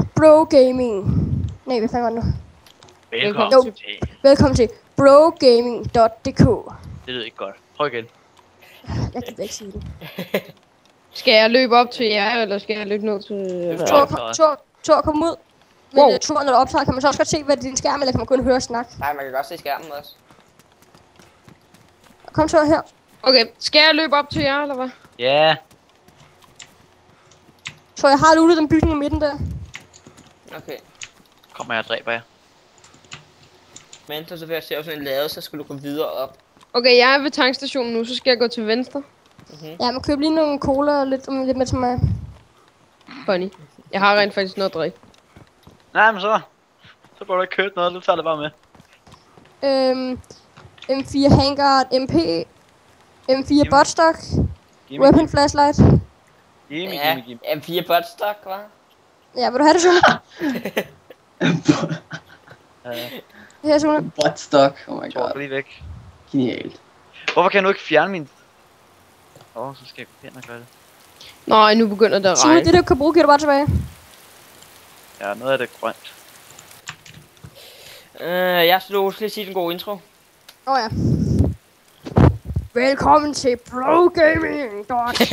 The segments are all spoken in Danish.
Bro Gaming. Nej, hvad fanden var det nu? Velkommen til. brogaming.dk. Det lyder ikke godt. Prøv igen. Jeg gider ikke sige det. Skal jeg løbe op til jer, eller skal jeg løbe ned til... Tor, kom ud. Men wow. Tor, når du optager, kan man så også godt se, hvad din skærm, eller kan man kun høre snak? Nej, man kan godt se skærmen også. Kom Tor her. Okay, skal jeg løbe op til jer, eller hvad? Ja. Yeah. Så jeg har lootet den bygning i midten der. Okay. Kommer jeg og dræber jer. Men så vil jeg se sådan en lade, så skal du gå videre op. Okay, jeg er ved tankstationen nu, så skal jeg gå til venstre. Ja, man køber lige nogle cola og lidt med til mig. Funny. Jeg har rent faktisk noget at drikke. Nej, men så får du ikke købt noget, du tager det bare med. M4 Handguard, MP, M4 Buttstock, Weapon Flashlight. Gimme. M4 Buttstock, hva'? Ja, vil du have det, Sune? Her, Sune. Buttstock, oh my Tor, god. lige væk. Genialt. Hvorfor kan du ikke fjerne min... så skal jeg gå hen og gøre det. Nej, nu begynder det at Sune, regne. det du kan bruge, giver du bare tilbage. Ja, noget af det er grønt. Jeg skal også lige sige en god intro. Ja. Velkommen til brogaming.dk.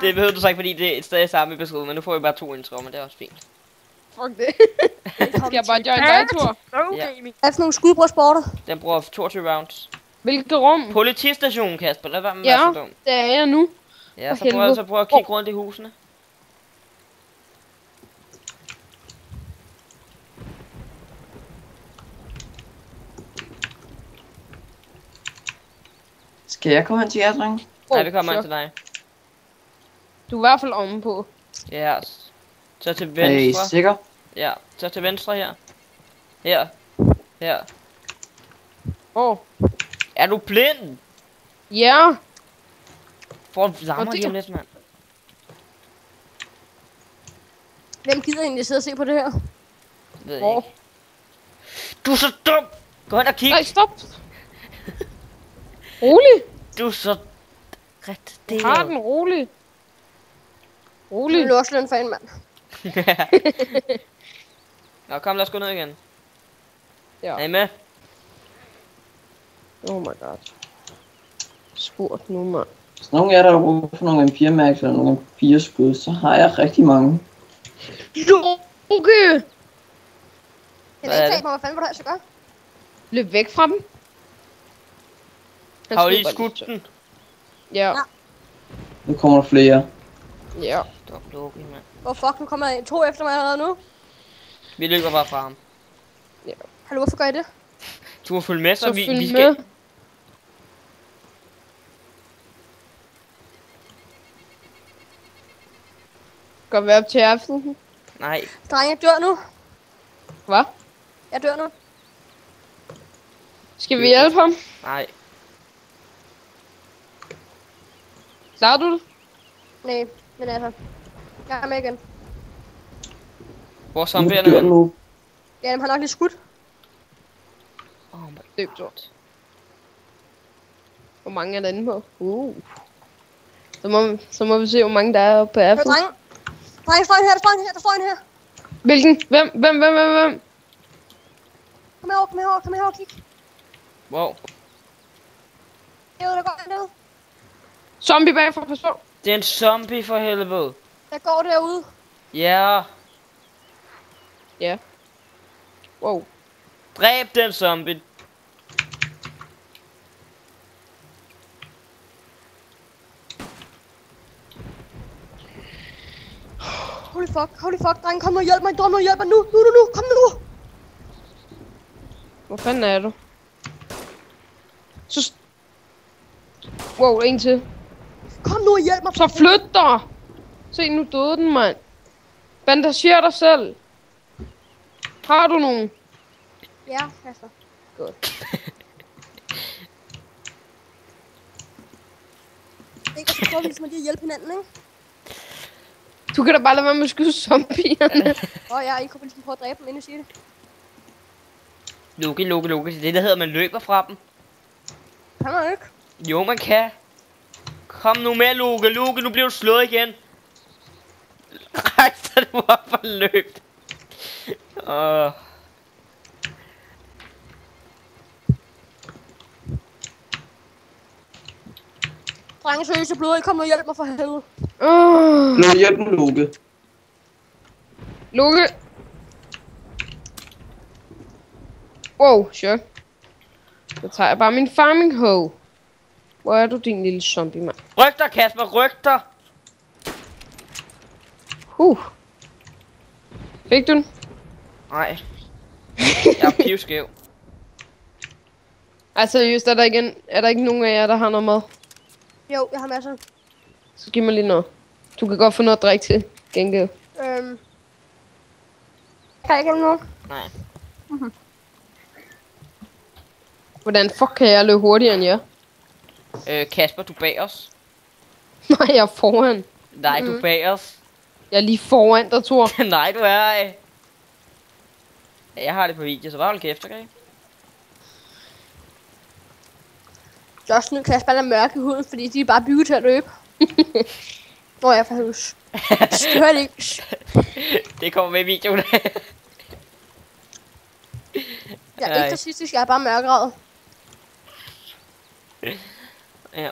Det behøver du så ikke, fordi det er stadig samme episode, men nu får vi bare 2 introer, men det er også fint. Fuck det. Skal jeg bare join dig, Tor? Brogaming. Hvad for nogle skudbrødsporter? Den bruger 22 rounds. Hvilket rum? Politistationen, Kasper, lad være med at Ja, være så dum. det er jeg nu. Ja, For helvede. så prøv at kigge rundt i husene. Skal jeg komme hen til jer, drenge? Nej, vi kommer så. ind til dig. Du er i hvert fald omme på. Ja, så til Er I venstre. sikker? Ja, så til venstre her. Her. Er du blind? Ja. Får en flammer det- lige om lidt, mand. Hvem gider egentlig sidde og se på det her? Ved jeg ikke. Du er så dum! Gå hen og kig! Nej, stop. Rolig. Du er så... Ret, det Har den rolig. Du Rolig. vil også løn for en mand. Nå, kom, lad os gå ned igen. Ja. Er I med? Oh my god. Spurgt nu, mand. Hvis nogen af jer, der har brug for nogle M4-mærker eller nogle M4-skud, så har jeg rigtig mange. Okay. Jeg Hvad ved er ikke, det? hvad fanden vil du have, så gør? Løb væk fra dem. Han Har du skulle lige bare skudt den? Ja. Nu kommer der flere. Ja. Dum lukke, mand. Hvor fuck, nu kommer der 2 efter mig allerede nu. Vi løber bare fra ham. Hallo, hvorfor gør I det? Du må følge med, så Så vi følg skal... med. Går vi op til aften? Nej, Dreng, jeg dør nu. Hvad? Jeg dør nu. Skal vi hjælpe ham? nej. Klarer du det? Nej, men altså. Jeg er med igen. Hvor er Nu zombierne dør henne? nu. Ja, dem har nok lige skudt. Oh my Løb, Tor. Hvor mange er der inde på? Så må vi se, hvor mange der er oppe på Hør, aften. dreng. Dreng, der står en her, der står en her. Hvilken? Hvem? Kom herover, kig. Wow. Derude, der går en derude. Zombie bagfra, pas på. Det er en zombie for helvede. Der går derude. Ja. Ja. Wow. Dræb den zombie. Holy fuck, dreng, kom nu og hjælp mig, nu, kom nu. Hvor fanden er du? Så... Wow, en til. Kom nu og hjælp mig. Så flyt dig! Se, nu døde den, mand. Bandager dig selv. Har du nogen? Ja, Kasper. Godt. Ikke, så prøver vi ligesom at lige hjælpe hinanden, ikke? Du kan da bare lade være med at skyde zombierne. Ja, I kunne ligesom prøve at dræbe dem, inden I siger det. Lukke. Det er det, der hedder, man løber fra dem. Kan man ikke? Jo, man kan. Kom nu med, Luke, nu bliver du slået igen. Rejs dig nu op og løb. Drenge, seriøst, jeg bløder. I kommer og hjælp mig for helvede. Nu hjælp den, Loke. Loke. Wow, sure. Så tager jeg bare min farming hoe. Hvor er du, din lille zombie, mand? Ryk dig, Kasper, ryk dig. Fik du den? Nej. Jeg er pivskæv. Altså, seriøst, er der ikke nogen af jer, der har noget mad? Jo, jeg har masser. Så giv mig lige noget. Du kan godt få noget at drikke til. Gengæld. Kan jeg ikke have noget? Nej. Hvordan fuck kan jeg løbe hurtigere end jer? Kasper, du bag os. Nej, jeg er foran. Nej, du bag os. Jeg er lige foran dig, Thor. Nej, du er ej. Ja, jeg har det på video, så bare hold kæft, okay? Just nu kan jeg spille mørk i huden, fordi de er bare bygget til at løbe. Nå, jeg er for hus. Det hører det ikke. Det kommer med i videoen. Jeg er ikke racistisk, jeg er bare mørkeret. Ja.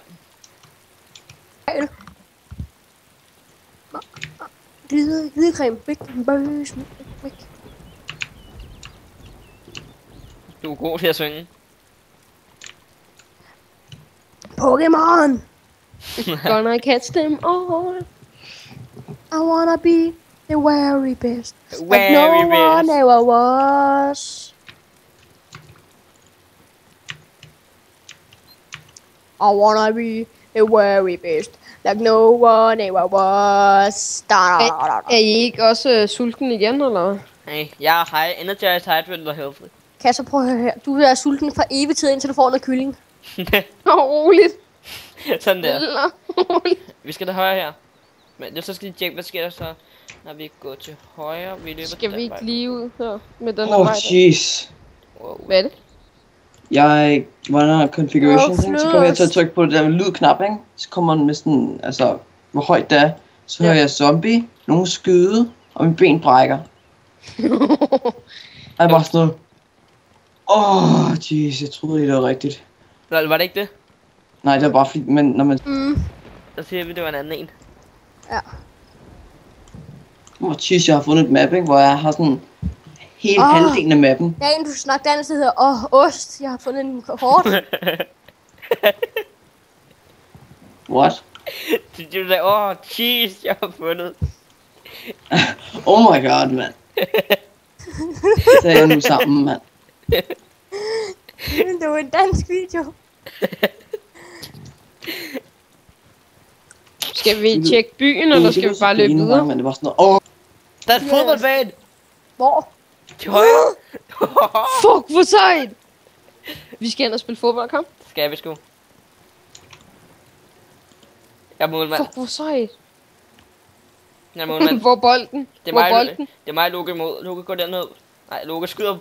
Hvidecreme. Væk. Væk. Du er god til at synge. Pokémon! Gonna catch them all. I wanna be the very best. Like Very no one best. ever was. I wanna be the very best. Like no one ever was. Er I ikke også sulten igen, eller? Nej, jeg er high, energized, hydrated og healthy. Kasper, prøv at høre her. Du er sulten for evig tid, indtil du får noget kylling. Roligt. Sådan der. Vi skal da højre her. Men så skal de tjekke, hvad sker der så, når vi går til højre. Vi løber Skal vi ikke lige ud her med den Åh, vej? jeez. Wow. Hvad er det? Jeg var der configuration, Åh, så kommer jeg til at trykke på det der lydknap, ikke? Så kommer den med sådan, altså, hvor højt det er. Så hører jeg zombie, nogen skyde, og min ben brækker. Og jeg bare sådan noget. Jeez, jeg troede ikke, det var rigtigt. Nå, var det ikke det? Nej, det var bare fordi, men når man... Så siger vi, det var en anden en. Ja. Jeez, jeg har fundet et map, ikke? Hvor jeg har sådan hele halvdelen af mappen. Der er en, du skal snakke dansk, der hedder ost. Jeg har fundet en kort. What? Du sagde, cheese, jeg har fundet. Oh my god, mand. Så er jeg nu sammen, mand. Det var en dansk video. Skal vi tjekke byen, eller skal vi bare løbe videre? Men det var sådan noget, Der er et fodboldbane! Hvor? Til højre! Fuck, hvor sejt! Vi skal ind og spille fodbold, kom. Skal vi sgu? Jeg er målmand. Fuck, hvor sejt. Jeg er målmand. Hvor er bolden? Det er Hvor er mig, bolden? det er mig, Loke imod. Loke går derned. Nej, Loke skyder.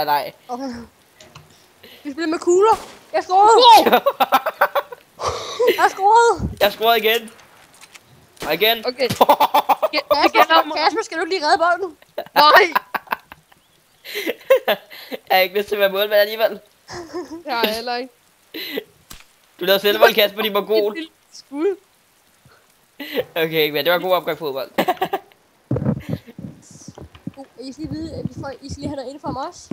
nej. Okay. Vi spiller med kugler. Jeg scorede. Jeg scorede. Jeg scorede igen. Og igen. Okay. Kasper, skal du ikke lige redde bolden? Nej! Jeg har ikke lyst til at være målmand alligevel. Det har jeg heller ikke. Du lavede selvmål, Kasper, de var gode. Skud. Okay, men det var en god opgang fodbold. I skal lige vide, at I skal lige have noget info om os.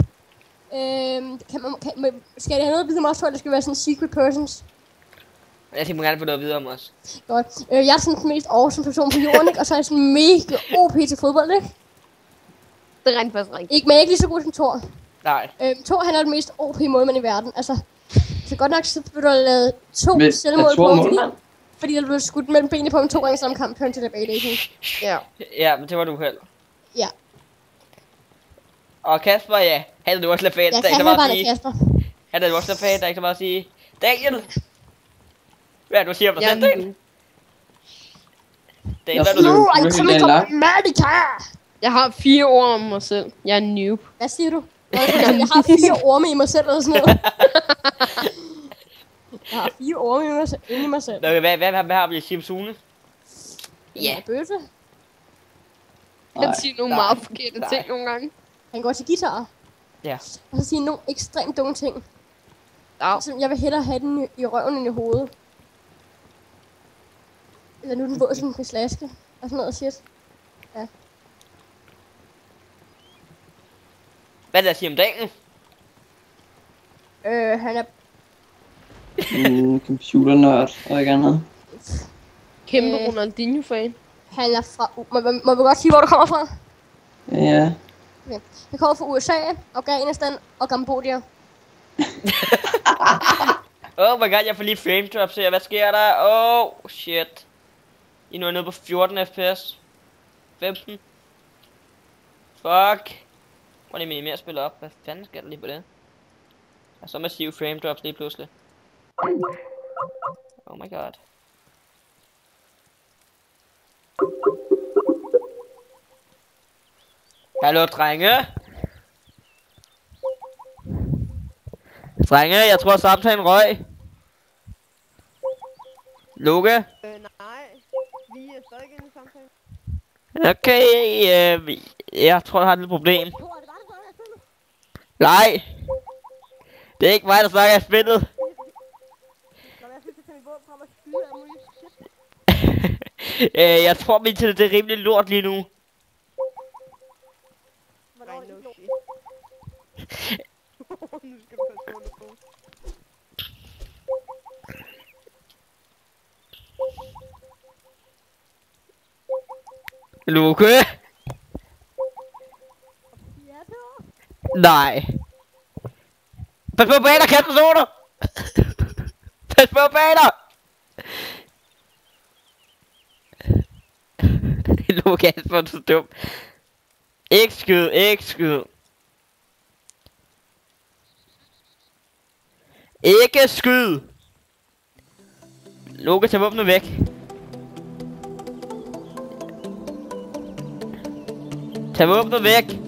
Skal det have noget at vide om os, eller skal det være sådan secret persons? Jeg tænker gerne få noget videre om os. Godt. Jeg er sådan den mest awesome person på jorden, ikke? Og så er jeg sådan mega OP til fodbold, ikke? Det er rent faktisk rigtigt. Ikke, men ikke lige så god som Thor. Nej. Thor, han er den mest OP målmand i verden. Altså, så godt nok, så vil du have lavet 2 Men selvmål er Thor på, målmand? fordi der blev skudt mellem benene på ham 2 gange i samme kamp, høren til tilbage dating. Ja. Ja, men det var du selv. Ja. Og Kasper, ja. Han er du også lafat. Jeg kan bare det, Kasper. Han er du også lafat, der er ikke så meget at sige. Daniel! Hvad er det, du siger om dig selv, Daniel? Daniel, hvad er du? Nu er I Really coming langt. from America! Jeg har 4 ord om mig selv. Jeg er en noob. Hvad siger du? Jeg har 4 orme i mig selv, eller sådan noget. Jeg har 4 orme inde i mig selv. Nå, hvad har vi i Simsune? Ja. Bøsse. Han siger nogle meget forkerte ting nogle gange. Han går til guitar. Ja. Og så siger han nogle ekstremt dumme ting. Ja. Så jeg vil hellere have den i røven end i hovedet. Eller nu er den våd som en slaske. Og sådan noget shit. Hvad er det, der siger om dagen? Han er Computernørd og ikke andet. Kæmpe Ronaldinho-fan. Han er fra... Må vi godt sige, hvor du kommer fra? Ja. Okay. Han kommer fra USA, Afghanistan og Kambodja. Oh my god, jeg får lige frame drops her. Hvad sker der? Oh shit. I nu er nede på 14 fps. 15. Fuck. Prøv lige minimere spille op. Hvad fanden sker der lige på det? Der er så massive frame drops lige pludselig. Oh my god. Hallo drenge. Drenge, jeg tror samtalen røg. Lukke? Nej, vi er stadig inde i samtalen. Okay, jeg tror, jeg har et lille problem. Nej! Det er ikke mig, der snakker af spillet. Jeg tror, min til det er rimelig lort lige nu. Luke? Nej. Pas på bag dig, kæft personer! Pas på bag dig! Lukas, hvor er du så dum. Ikke skyd, ikke skyd. Ikke skyd! Lukas, tag våbnet væk. Tag våbnet væk.